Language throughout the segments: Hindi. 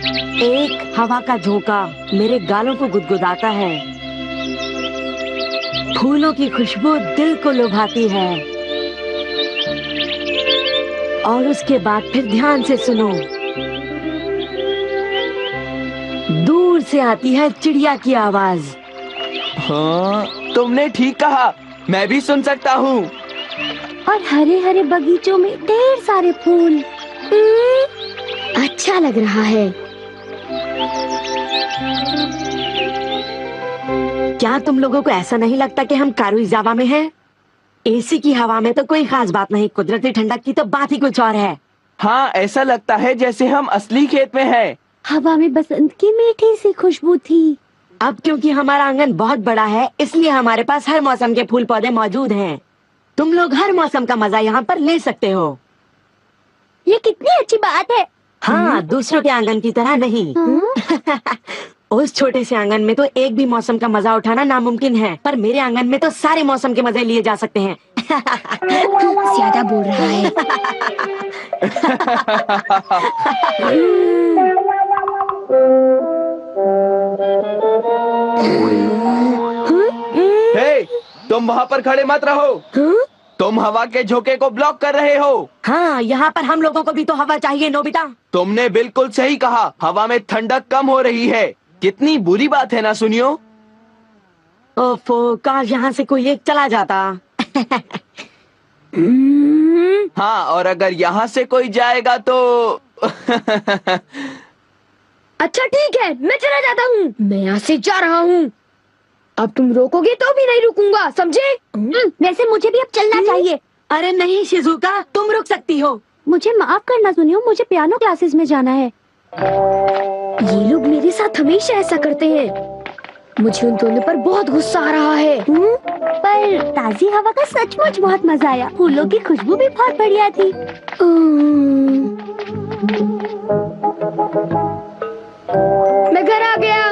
एक हवा का झोंका मेरे गालों को गुदगुदाता है। फूलों की खुशबू दिल को लुभाती है। और उसके बाद फिर ध्यान से सुनो, दूर से आती है चिड़िया की आवाज। हाँ, तुमने ठीक कहा, मैं भी सुन सकता हूँ। और हरे हरे बगीचों में ढेर सारे फूल। अच्छा लग रहा है। क्या तुम लोगों को ऐसा नहीं लगता कि हम कारुइजावा में हैं? एसी की हवा में तो कोई खास बात नहीं, कुदरती ठंडक की तो बात ही कुछ और है। हाँ, ऐसा लगता है जैसे हम असली खेत में हैं। हवा में बसंत की मीठी सी खुशबू थी। अब क्योंकि हमारा आंगन बहुत बड़ा है, इसलिए हमारे पास हर मौसम के फूल पौधे मौजूद हैं। तुम लोग हर मौसम का मजा यहाँ पर ले सकते हो। ये कितनी अच्छी बात है। हाँ, दूसरों के आंगन की तरह नहीं। उस छोटे से आंगन में तो एक भी मौसम का मजा उठाना नामुमकिन है, पर मेरे आंगन में तो सारे मौसम के मजे लिए जा सकते हैं। ज्यादा बोल रहा है। हे, तुम वहाँ पर खड़े मत रहो। तुम हवा के झोंके को ब्लॉक कर रहे हो। हाँ, यहाँ पर हम लोगों को भी तो हवा चाहिए नोबिता। तुमने बिल्कुल सही कहा, हवा में ठंडक कम हो रही है। कितनी बुरी बात है ना, सुनियो। ओफो, काश यहाँ से कोई एक चला जाता। हाँ, और अगर यहाँ से कोई जाएगा तो अच्छा ठीक है, मैं चला जाता हूँ। मैं यहाँ से जा रहा हूँ। अब तुम रोकोगे तो भी नहीं रुकूंगा, समझे? वैसे मुझे भी अब चलना चाहिए। अरे नहीं शिजुका, तुम रुक सकती हो। मुझे माफ करना सुनियो, मुझे पियानो क्लासेस में जाना है। ये लोग मेरे साथ हमेशा ऐसा करते हैं। मुझे उन दोनों पर बहुत गुस्सा आ रहा है। पर ताजी हवा का सचमुच बहुत मजा आया। फूलों की खुशबू भी बहुत बढ़िया थी। मैं घर आ गया।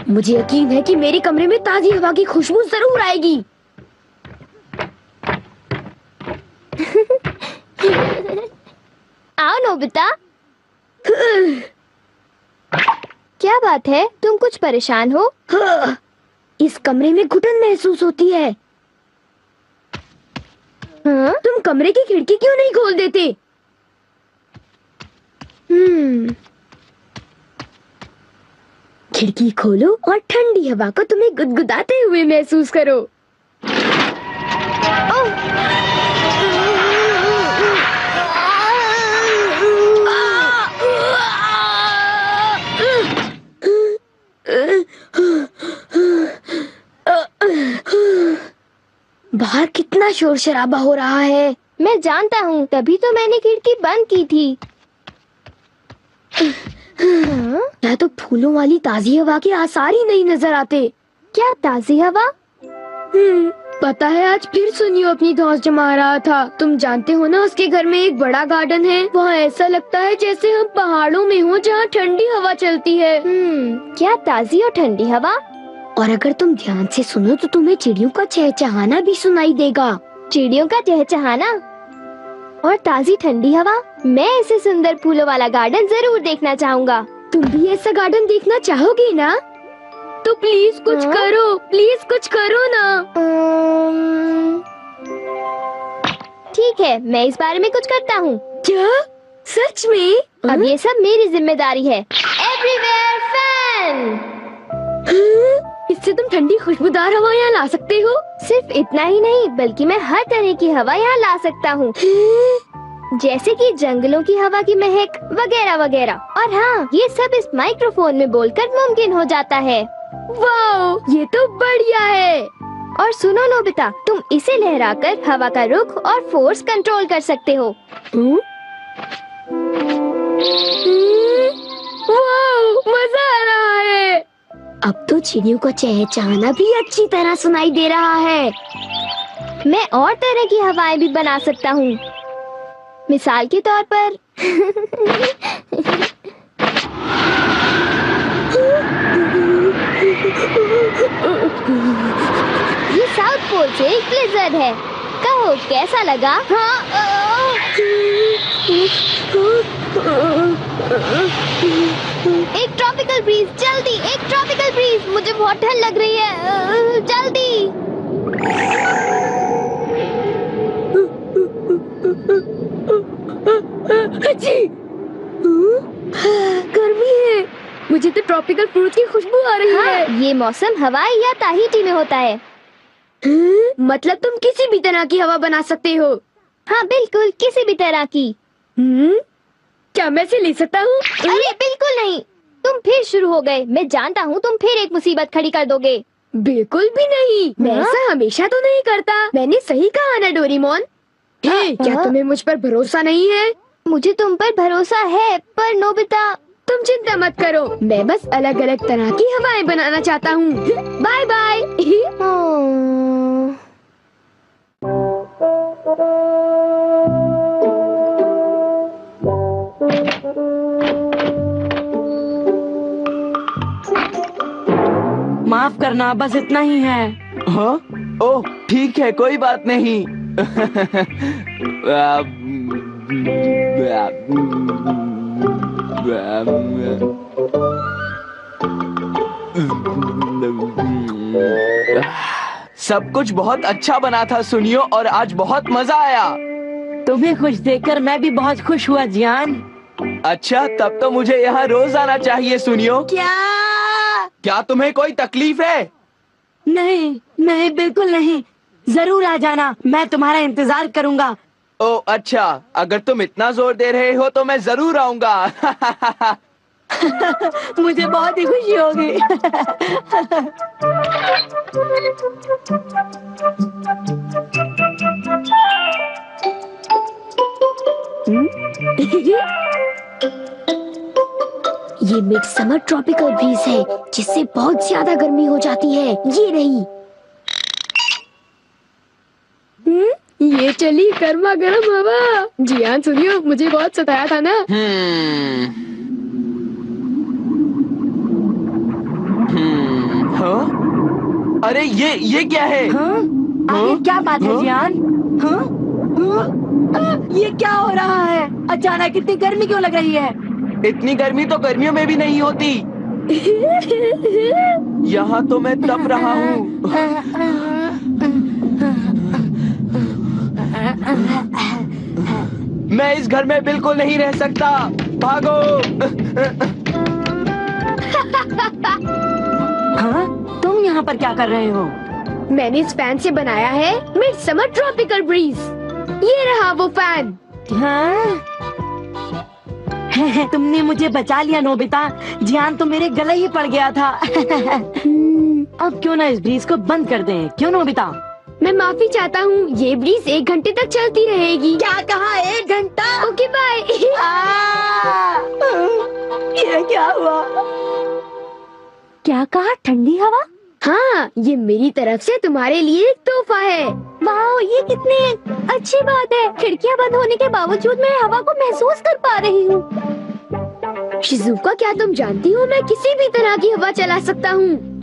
मुझे यकीन है कि मेरे कमरे में ताजी हवा की खुशबू जरूर आएगी। आओ नोबिता। क्या बात है, तुम कुछ परेशान हो? इस कमरे में घुटन महसूस होती है। हाँ? तुम कमरे की खिड़की क्यों नहीं खोल देते? खिड़की खोलो और ठंडी हवा को तुम्हें गुदगुदाते हुए महसूस करो। बाहर कितना शोर शराबा हो रहा है। मैं जानता हूँ, तभी तो मैंने खिड़की बंद की थी। क्या तो फूलों वाली ताजी हवा के आसार ही नहीं नजर आते। क्या ताजी हवा? पता है, आज फिर सुनियो अपनी धौंस जमा रहा था। तुम जानते हो ना, उसके घर में एक बड़ा गार्डन है। वहाँ ऐसा लगता है जैसे हम पहाड़ों में हो, जहाँ ठंडी हवा चलती है। क्या ताजी और ठंडी हवा? और अगर तुम ध्यान से सुनो तो तुम्हें चिड़ियों का चहचहाना भी सुनाई देगा। चिड़ियों का चहचहाना और ताजी ठंडी हवा। मैं ऐसे सुंदर फूलों वाला गार्डन जरूर देखना चाहूँगा। तुम भी ऐसा गार्डन देखना चाहोगी ना? तो प्लीज कुछ करो, प्लीज कुछ करो ना। ठीक है, मैं इस बारे में कुछ करता हूँ। क्या? सच में? अब ये सब मेरी जिम्मेदारी है। Everywhere fan. इससे तुम ठंडी खुशबूदार हवा यहाँ ला सकते हो? सिर्फ इतना ही नहीं, बल्कि मैं हर तरह की हवा यहाँ ला सकता हूँ। जैसे कि जंगलों की हवा की महक वगैरह वगैरह। और हाँ, ये सब इस माइक्रोफोन में बोलकर मुमकिन हो जाता है। वाओ, ये तो बढ़िया है। और सुनो नोबिता, तुम इसे लहराकर हवा का रुख और फोर्स कंट्रोल कर सकते हो। वाओ, मजा आ रहा है। अब तो चिड़ियों को चहचहाना भी अच्छी तरह सुनाई दे रहा है। मैं और तरह की हवाएं भी बना सकता हूँ। मिसाल के तौर पर ये साउथ पोल से एक ब्लिज़र्ड है। कहो कैसा लगा? हाँ एक ट्रॉपिकल ब्रीज, जल्दी एक ट्रॉपिकल ब्रीज, मुझे बहुत ठंड लग रही है, जल्दी। जी, गर्मी है, मुझे तो ट्रॉपिकल फ्रूट की खुशबू आ रही है। ये मौसम हवाई या ताहिती में होता है। मतलब तुम किसी भी तरह की हवा बना सकते हो? हाँ बिल्कुल, किसी भी तरह की। क्या मैं इसे ले सकता हूँ? अरे बिल्कुल नहीं, तुम फिर शुरू हो गए। मैं जानता हूँ तुम फिर एक मुसीबत खड़ी कर दोगे। बिल्कुल भी नहीं, मैं ऐसा हमेशा तो नहीं करता। मैंने सही कहा ना डोरेमोन। क्या तुम्हें मुझ पर भरोसा नहीं है? मुझे तुम पर भरोसा है, पर नोबिता। तुम चिंता मत करो, मैं बस अलग अलग तरह की हवाएं बनाना चाहता हूँ। Bye bye. माफ करना, बस इतना ही है। हाँ? ओह ठीक है, कोई बात नहीं। सब कुछ बहुत अच्छा बना था सुनियो, और आज बहुत मजा आया। तुम्हें खुश देखकर मैं भी बहुत खुश हुआ जियान। अच्छा, तब तो मुझे यहाँ रोज आना चाहिए सुनियो। क्या तुम्हें कोई तकलीफ है? नहीं नहीं, बिल्कुल नहीं। जरूर आ जाना, मैं तुम्हारा इंतजार करूंगा। ओह अच्छा, अगर तुम इतना जोर दे रहे हो तो मैं जरूर आऊंगा। मुझे बहुत ही खुशी होगी। ये मिड समर ट्रॉपिकल ब्रीज है, जिससे बहुत ज्यादा गर्मी हो जाती है। ये रही। ये चली गर्मा गर्म हवा। जियान सुनियो, मुझे बहुत सताया था ना। हाँ? अरे ये क्या है? हाँ? आगे क्या बात है जियान? हाँ? हाँ? ये क्या हो रहा है? अचानक इतनी गर्मी क्यों लग रही है? इतनी गर्मी तो गर्मियों में भी नहीं होती। यहाँ तो मैं तप रहा हूँ। मैं इस घर में बिल्कुल नहीं रह सकता। भागो। हाँ? तुम यहाँ पर क्या कर रहे हो? मैंने इस फैन से बनाया है मिड समर ट्रॉपिकल ब्रीज। ये रहा वो फैन। हाँ? तुमने मुझे बचा लिया नोबिता। जियान तो मेरे गले ही पड़ गया था। अब क्यों ना इस ब्रीज को बंद कर दें? क्यों नोबिता? मैं माफी चाहता हूँ, ये ब्रीज 1 घंटे तक चलती रहेगी। क्या कहा? 1 घंटा? Okay bye. ये क्या हुआ? क्या कहा? ठंडी हवा? हाँ, ये मेरी तरफ से तुम्हारे लिए एक तोहफा है। वाह, ये कितनी अच्छी बात है। खिड़कियाँ बंद होने के बावजूद मैं हवा को महसूस कर पा रही हूँ। शिजुका, क्या तुम जानती हो मैं किसी भी तरह की हवा चला सकता हूँ।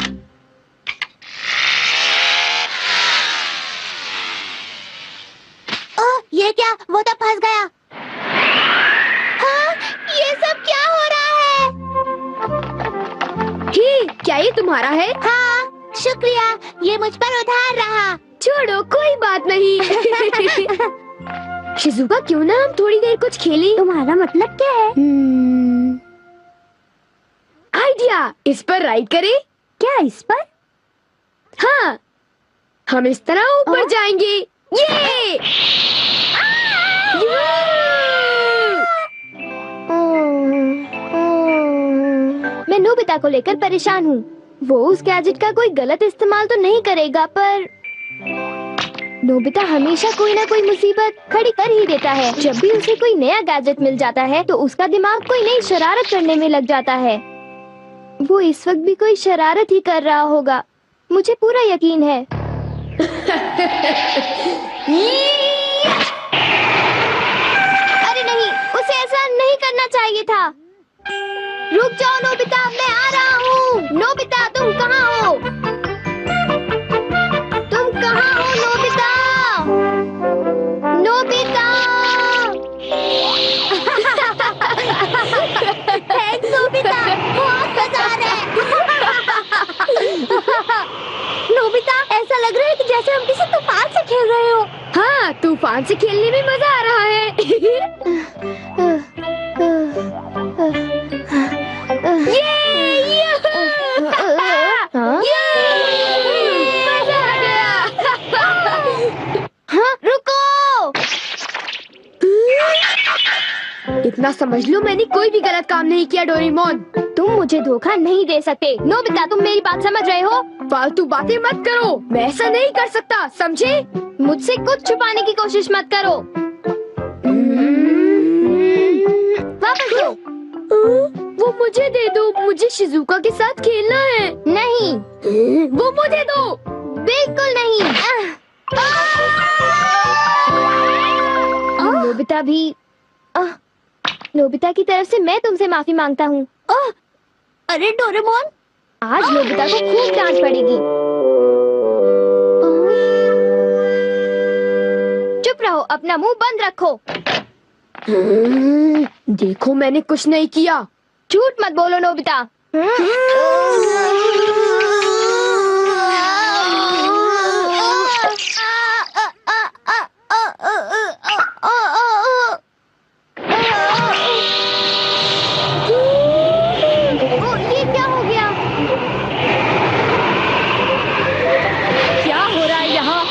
ये क्या? वो तो फंस गया। हाँ, ये सब क्या हो रहा है? ही, क्या ये तुम्हारा है? हाँ, शुक्रिया, ये मुझ पर उधार रहा। छोड़ो, कोई बात नहीं। शिजुका, क्यों ना हम थोड़ी देर कुछ खेलें? तुम्हारा मतलब क्या है? आइडिया, इस पर राइड करें? क्या इस पर? हाँ, हम इस तरह ऊपर जाएंगे। ये! मैं नोबिता को लेकर परेशान हूँ। वो उस गैजेट का कोई गलत इस्तेमाल तो नहीं करेगा, पर नोबिता हमेशा कोई ना कोई मुसीबत खड़ी कर ही देता है। जब भी उसे कोई नया गैजेट मिल जाता है तो उसका दिमाग कोई नई शरारत करने में लग जाता है। वो इस वक्त भी कोई शरारत ही कर रहा होगा, मुझे पूरा यकीन है। अरे नहीं, उसे ऐसा नहीं करना चाहिए था। रुक जाओ नोबिता, मैं आ रहा हूँ। नोबिता, तुम कहाँ हो? तुम कहाँ हो नोबिता? नोबिता! डोरेमोन से खेलने में मजा आ रहा है। मजा आ गया। हाँ, रुको। इतना समझ लो मैंने कोई भी गलत काम नहीं किया डोरेमोन। तुम मुझे धोखा नहीं दे सकते। नोबिता, तुम मेरी बात समझ रहे हो? फालतू बातें मत करो, मैं ऐसा नहीं कर सकता, समझे? मुझसे कुछ छुपाने की कोशिश मत करो। वापस दो। वो मुझे दे दो, मुझे शिजुका के साथ खेलना है। नहीं, वो मुझे दो। बिल्कुल नहीं। नोबिता भी नोबिता की तरफ से मैं तुमसे माफी मांगता हूँ। अरे डोरेमोन, आज नोबिता को खूब डांट पड़ेगी। चुप रहो, अपना मुंह बंद रखो। देखो मैंने कुछ नहीं किया। झूठ मत बोलो नोबिता। ये क्या हो गया? क्या हो रहा है यहाँ?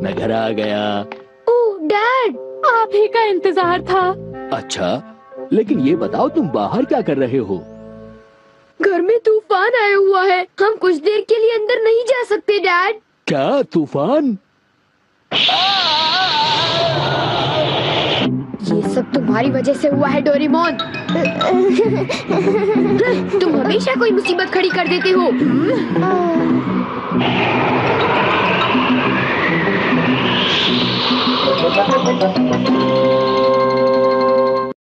मैं घर आ गया। ओह डैड, आप ही का इंतजार था। अच्छा, लेकिन ये बताओ तुम बाहर क्या कर रहे हो? घर में तूफान आया हुआ है, हम कुछ देर के लिए अंदर नहीं जा सकते डैड। क्या तूफान? ये सब तुम्हारी वजह से हुआ है डोरेमोन। तुम हमेशा कोई मुसीबत खड़ी कर देते हो।